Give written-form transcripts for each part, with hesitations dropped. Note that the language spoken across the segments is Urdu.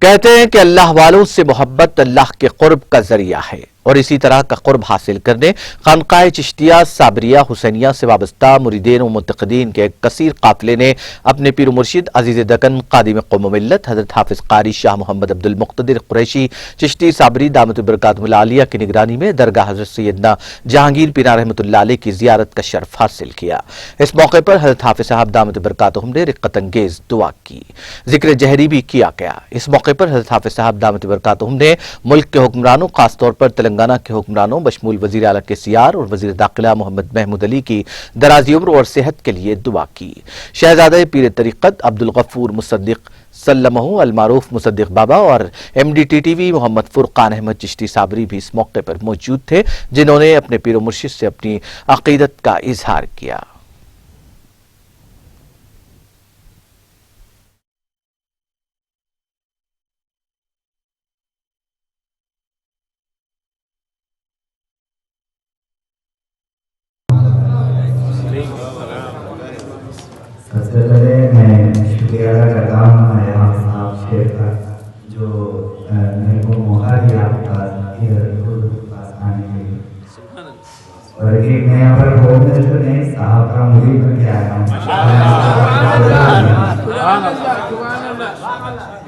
کہتے ہیں کہ اللہ والوں سے محبت اللہ کے قرب کا ذریعہ ہے، اور اسی طرح کا قرب حاصل کرنے خانقاہ چشتیہ صابریہ حسینیہ سے وابستہ مریدین و متقدین کے ایک کثیر قافلے نے اپنے پیر و مرشد عزیز دکن قادم قوم و ملت حضرت حافظ قاری شاہ محمد عبد المقتدر قریشی چشتی صابری دامت برکاتہ العالیہ کی نگرانی میں درگاہ حضرت سیدنا جہانگیر پیرا رحمۃ اللہ علیہ کی زیارت کا شرف حاصل کیا۔ اس موقع پر حضرت حافظ صاحب دامت برکاتہم نے رقت انگیز دعا کی، ذکر جہری بھی کیا گیا۔ اس موقع پر حضرت حافظ صاحب دامت برکاتہم نے ملک کے حکمرانوں، خاص طور پر تلنگانہ کے حکمرانوں بشمول وزیر اعلیٰ کے سیار اور وزیر داخلہ محمد محمود علی کی درازی عمر اور صحت کے لیے دعا کی۔ شہزادہ پیر طریقت عبد الغفور مصدق سلمہ المعروف مصدق بابا اور M D T T V محمد فرقان احمد چشتی صابری بھی اس موقع پر موجود تھے، جنہوں نے اپنے پیر و مرشد سے اپنی عقیدت کا اظہار کیا۔ سب سے پہلے میں شکریہ ادا کرتا ہوں آپ شیخ کا جو میرے کو موقع دیا آپ کے پاس آنے کے لیے، اور ایک میں یہاں پر ہوم منسٹر نے صاحب کا مرید بن کے آیا ہوں۔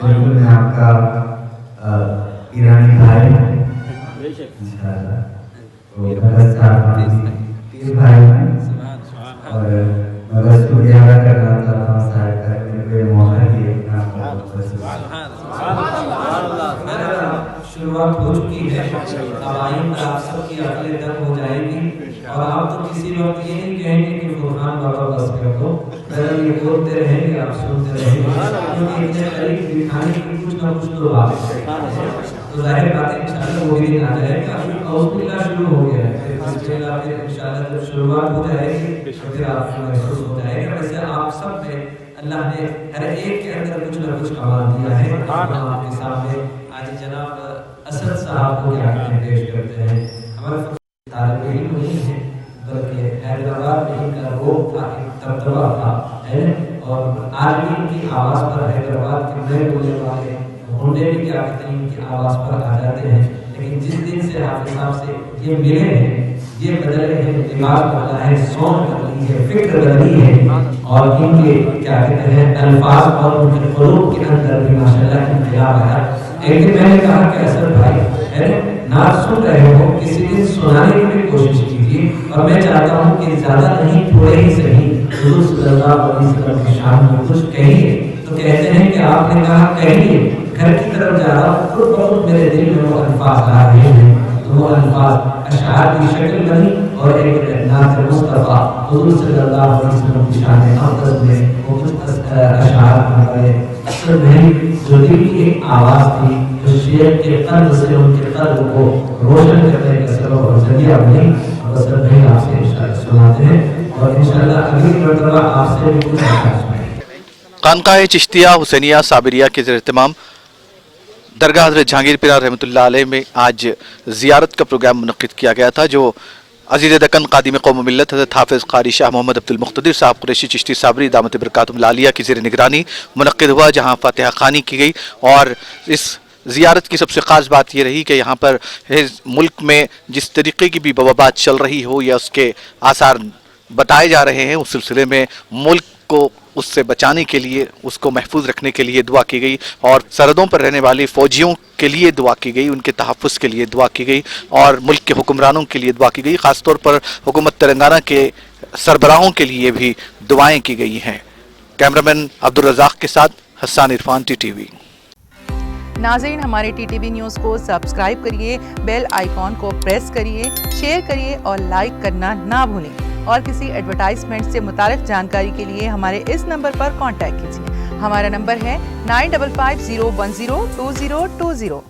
بالکل میں آپ کا ایرانی بھائی انشاءاللہ تو بھگت صاحب پیر بھائی ہیں، اور میں بس شکریہ ادا کرنا چاہتا ہوں صاحب کا میرے کو موقع دیے۔ شروعات ہو چکی ہے، اب آئندہ آپ سب کی عقلیں دم ہو جائے گی، اور آپ تو کسی وقت یہ نہیں کہیں گے کہ فرقان بابا بس کر دو، ذرا یہ بولتے رہیں گے، آپ سنتے رہیں گے، کیونکہ اتنے قریب بٹھانے کی کچھ نہ کچھ تو بات ہے، تو ظاہر بات ہے انشاءاللہ وہ بھی دن آ جائے گا۔ ابھی اعوذ باللہ شروع ہو گیا ہے، پھر انشاءاللہ جب شروعات ہو جائے گی پھر آپ کو محسوس ہو جائے گا۔ ویسے آپ سب میں اللہ نے ہر ایک کے اندر کچھ نہ کچھ کمال دیا ہے۔ ہم آپ کے سامنے آج جناب اسد صاحب کو کیا پیش کرتے ہیں۔ ہمارے طالب علم نہیں ہے بلکہ حیدرآباد میں ان کا روح تھا، ایک دبدبہ تھا، اور آج بھی ان کی آواز پر حیدرآباد کے نئے بولنے والے ہنڈے بھی کیا کہتے ہیں ان کی آواز پر آ جاتے ہیں۔ لیکن جس دن سے حافظ صاحب سے یہ ملے ہیں، یہ بدلے ہیں، دماغ بدلا ہے، سوچ بدلی ہے، فکر بدلی ہے، اور ان کے کیا کہتے ہیں الفاظ اور ان کے قلوب کے اندر بھی ماشاءاللہ انقلاب آیا۔ ایک دن میں نے کہا کہ اسد بھائی نعت سن رہے ہو، کسی دن سنانے کی بھی کوشش کیجیے، اور میں چاہتا ہوں کہ زیادہ نہیں تھوڑے ہی صحیح حضور صلی اللہ علیہ وسلم کی شان میں کچھ کہیے۔ تو کہتے ہیں کہ آپ نے کہا کہیے، گھر کی طرف جا رہا ہوں، خود بخود میرے دل میں وہ الفاظ آ رہے ہیں، تو وہ الفاظ اشعار کی شکل بنی، اور ایک نعت مصطفیٰ حضور صلی اللہ علیہ وسلم کی شان اقدس میں وہ کچھ اشعار بن گئے۔ اصل میں جو دل کی ایک آواز تھی، جو شیخ کے قلب سے ان کے قلب کو روشن کرنے کا سبب اور ذریعہ بنی، اور اصل میں آپ سے انشاءاللہ سناتے ہیں، اور انشاءاللہ اگلی مرتبہ آپ سے بھی کچھ سنائیں۔ خانقاہ چشتیہ حسینیہ صابریہ کے زیر اہتمام درگاہ حضرت جہانگیر پیرا رحمۃ اللہ علیہ میں آج زیارت کا پروگرام منعقد کیا گیا تھا، جو عزیز دکن قادم قوم و ملت حضرت حافظ قاری شاہ محمد عبد المقتدر صاحب قریشی چشتی صابری دامت برکاتہ العالیہ کی زیر نگرانی منعقد ہوا، جہاں فاتحہ خوانی کی گئی۔ اور اس زیارت کی سب سے خاص بات یہ رہی کہ یہاں پر ملک میں جس طریقے کی بھی وبات چل رہی ہو یا اس کے آثار بتائے جا رہے ہیں، اس سلسلے میں ملک کو اس سے بچانے کے لیے، اس کو محفوظ رکھنے کے لیے دعا کی گئی، اور سرحدوں پر رہنے والے فوجیوں کے لیے دعا کی گئی، ان کے تحفظ کے لیے دعا کی گئی، اور ملک کے حکمرانوں کے لیے دعا کی گئی، خاص طور پر حکومت تلنگانہ کے سربراہوں کے لیے بھی دعائیں کی گئی ہیں۔ کیمرامین عبدالرزاق کے ساتھ حسان عرفان، ٹی ٹی وی۔ ناظرین، ہمارے ٹی ٹی وی نیوز کو سبسکرائب کریے، بیل آئیکن کو پریس کریے، شیئر کریے اور لائک کرنا نہ بھولیں، اور کسی ایڈورٹائزمنٹ سے متعلق جانکاری کے لیے ہمارے اس نمبر پر کانٹیکٹ کیجیے۔ ہمارا نمبر ہے 9550102020۔